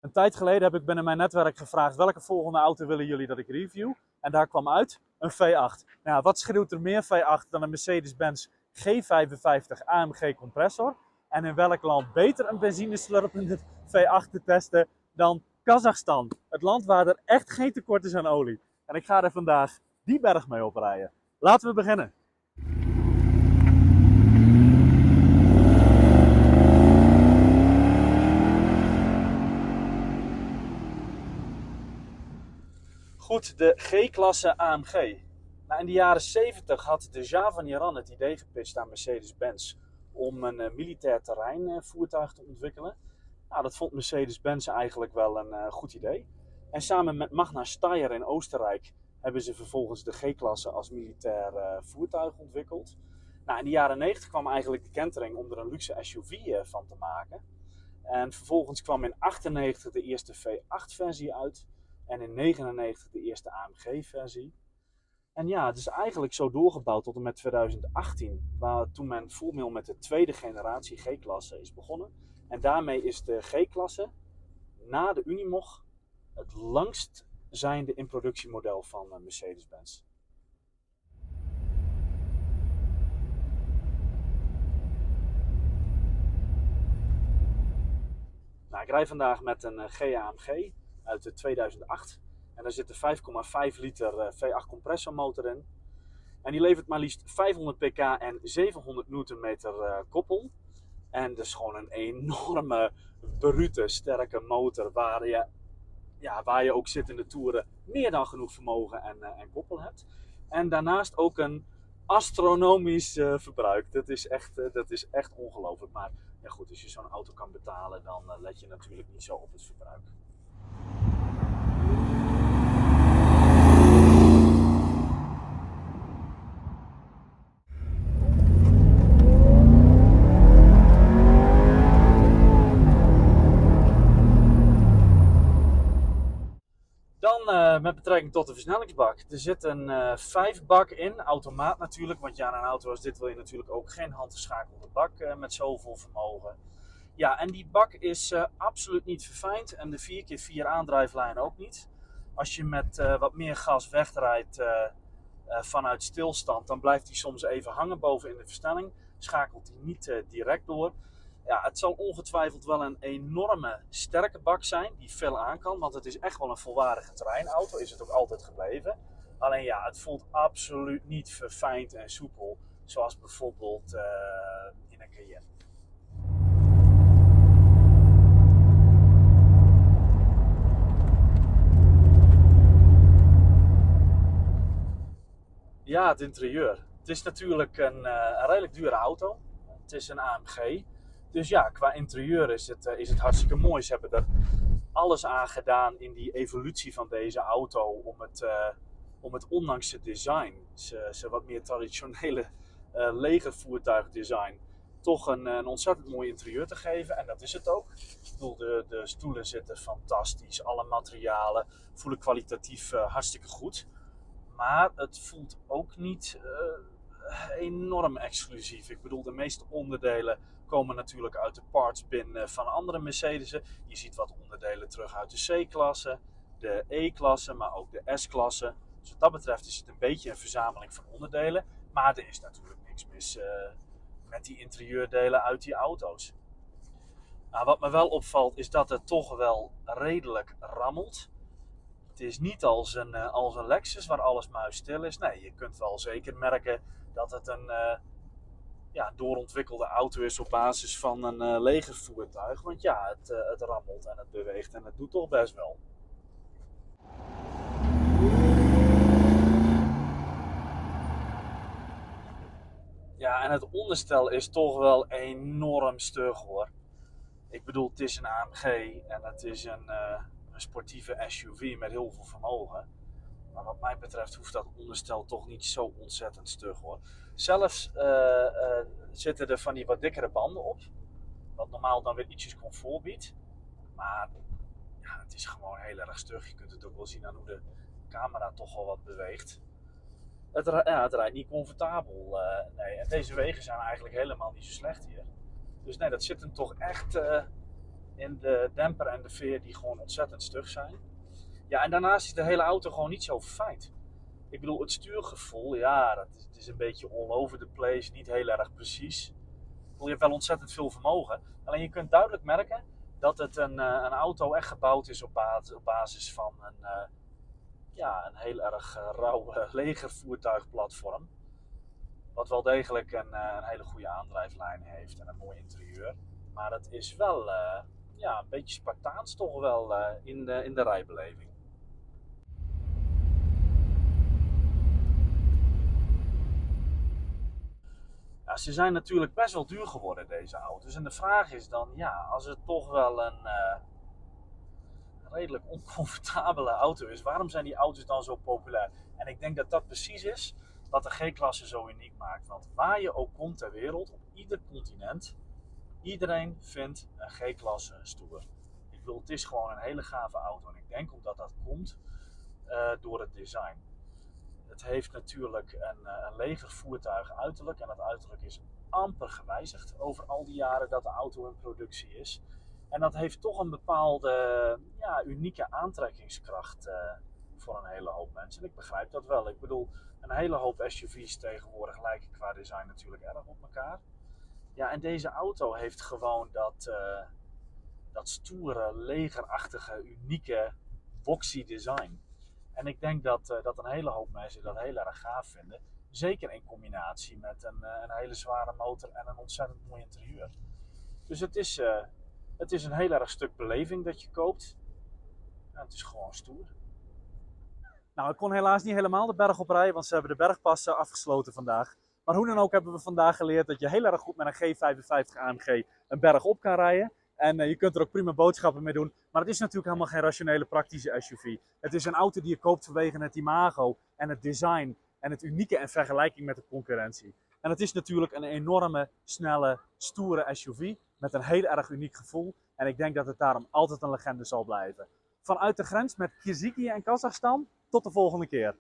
Een tijd geleden heb ik binnen mijn netwerk gevraagd welke volgende auto willen jullie dat ik review. En daar kwam uit een V8. Nou, wat schreeuwt er meer V8 dan een Mercedes-Benz G55 AMG compressor? En in welk land beter een benzineslurpende V8 te testen dan Kazachstan? Het land waar er echt geen tekort is aan olie. En ik ga er vandaag die berg mee oprijden. Laten we beginnen. Goed, de G-klasse AMG. Nou, in de jaren 70 had de Javaniran het idee gepitcht aan Mercedes-Benz om een militair terreinvoertuig te ontwikkelen. Nou, dat vond Mercedes-Benz eigenlijk wel een goed idee. En samen met Magna Steyr in Oostenrijk hebben ze vervolgens de G-klasse als militair voertuig ontwikkeld. Nou, in de jaren 90 kwam eigenlijk de kentering om er een luxe SUV van te maken. En vervolgens kwam in 98 de eerste V8-versie uit. En in 99 de eerste AMG-versie. En ja, het is eigenlijk zo doorgebouwd tot en met 2018. Toen men formeel met de tweede generatie G-klasse is begonnen. En daarmee is de G-klasse na de Unimog het langst zijnde in productiemodel van Mercedes-Benz. Nou, ik rij vandaag met een GAMG uit 2008. En daar zit een 5,5 liter V8 compressormotor in. En die levert maar liefst 500 pk en 700 Nm koppel. En dat is gewoon een enorme, brute, sterke motor waar je ook zit in de toeren meer dan genoeg vermogen en koppel hebt. En daarnaast ook een astronomisch verbruik. Dat is echt ongelooflijk. Maar ja goed, als je zo'n auto kan betalen, dan let je natuurlijk niet zo op het verbruik. Dan met betrekking tot de versnellingsbak. Er zit een 5-bak in, automaat natuurlijk. Want ja, in een auto als dit wil je natuurlijk ook geen handgeschakelde bak met zoveel vermogen. Ja, en die bak is absoluut niet verfijnd. En de 4x4 aandrijflijn ook niet. Als je met wat meer gas wegrijdt vanuit stilstand, dan blijft hij soms even hangen boven in de versnelling. Schakelt hij niet direct door. Ja, het zal ongetwijfeld wel een enorme sterke bak zijn die veel aan kan, want het is echt wel een volwaardige terreinauto, is het ook altijd gebleven. Alleen ja, het voelt absoluut niet verfijnd en soepel, zoals bijvoorbeeld in een Cayenne. Ja, het interieur. Het is natuurlijk een redelijk dure auto. Het is een AMG. Dus ja, qua interieur is het hartstikke mooi. Ze hebben er alles aan gedaan in die evolutie van deze auto om het ondanks het design, ze wat meer traditionele legervoertuigdesign, toch een ontzettend mooi interieur te geven. En dat is het ook. Ik bedoel, de stoelen zitten fantastisch. Alle materialen voelen kwalitatief hartstikke goed. Maar het voelt ook niet enorm exclusief. Ik bedoel, de meeste onderdelen komen natuurlijk uit de parts bin van andere Mercedes'en. Je ziet wat onderdelen terug uit de C-klasse, de E-klasse, maar ook de S-klasse. Dus wat dat betreft is het een beetje een verzameling van onderdelen. Maar er is natuurlijk niks mis met die interieurdelen uit die auto's. Nou, wat me wel opvalt is dat het toch wel redelijk rammelt. Het is niet als een Lexus waar alles muisstil is. Nee, je kunt wel zeker merken dat het een doorontwikkelde auto is op basis van een legervoertuig. Want ja, het rammelt en het beweegt en het doet toch best wel. Ja, en het onderstel is toch wel enorm stug hoor. Ik bedoel, het is een AMG en het is een sportieve SUV met heel veel vermogen. Maar wat mij betreft hoeft dat onderstel toch niet zo ontzettend stug hoor. Zelfs zitten er van die wat dikkere banden op. Wat normaal dan weer ietsjes comfort biedt. Maar ja, het is gewoon heel erg stug. Je kunt het ook wel zien aan hoe de camera toch wel wat beweegt. Het rijdt niet comfortabel. Nee. En deze wegen zijn eigenlijk helemaal niet zo slecht hier. Dus nee, dat zit hem toch echt in de demper en de veer die gewoon ontzettend stug zijn. Ja, en daarnaast is de hele auto gewoon niet zo verfijnd. Ik bedoel, het stuurgevoel, ja, het is een beetje all over the place, niet heel erg precies. Ik bedoel, je hebt wel ontzettend veel vermogen. Alleen je kunt duidelijk merken dat het een auto echt gebouwd is op basis van een heel erg rauw legervoertuigplatform. Wat wel degelijk een hele goede aandrijflijn heeft en een mooi interieur. Maar het is wel een beetje Spartaans toch wel in de rijbeleving. Ja, ze zijn natuurlijk best wel duur geworden, deze auto's. En de vraag is dan, ja, als het toch wel een redelijk oncomfortabele auto is, waarom zijn die auto's dan zo populair? En ik denk dat dat precies is wat de G-klasse zo uniek maakt. Want waar je ook komt ter wereld, op ieder continent, iedereen vindt een G-klasse stoer. Ik bedoel, het is gewoon een hele gave auto. En ik denk omdat dat komt door het design. Het heeft natuurlijk een legervoertuig uiterlijk. En dat uiterlijk is amper gewijzigd over al die jaren dat de auto in productie is. En dat heeft toch een bepaalde unieke aantrekkingskracht voor een hele hoop mensen. En ik begrijp dat wel. Ik bedoel, een hele hoop SUV's tegenwoordig lijken qua design natuurlijk erg op elkaar. Ja, en deze auto heeft gewoon dat stoere, legerachtige, unieke, boxy design. En ik denk dat een hele hoop mensen dat heel erg gaaf vinden. Zeker in combinatie met een hele zware motor en een ontzettend mooi interieur. Dus het is een heel erg stuk beleving dat je koopt. En het is gewoon stoer. Nou, ik kon helaas niet helemaal de berg oprijden, want ze hebben de bergpassen afgesloten vandaag. Maar hoe dan ook hebben we vandaag geleerd dat je heel erg goed met een G55 AMG een berg op kan rijden. En je kunt er ook prima boodschappen mee doen. Maar het is natuurlijk helemaal geen rationele praktische SUV. Het is een auto die je koopt vanwege het imago en het design en het unieke in vergelijking met de concurrentie. En het is natuurlijk een enorme, snelle, stoere SUV met een heel erg uniek gevoel. En ik denk dat het daarom altijd een legende zal blijven. Vanuit de grens met Kirgizië en Kazachstan, tot de volgende keer.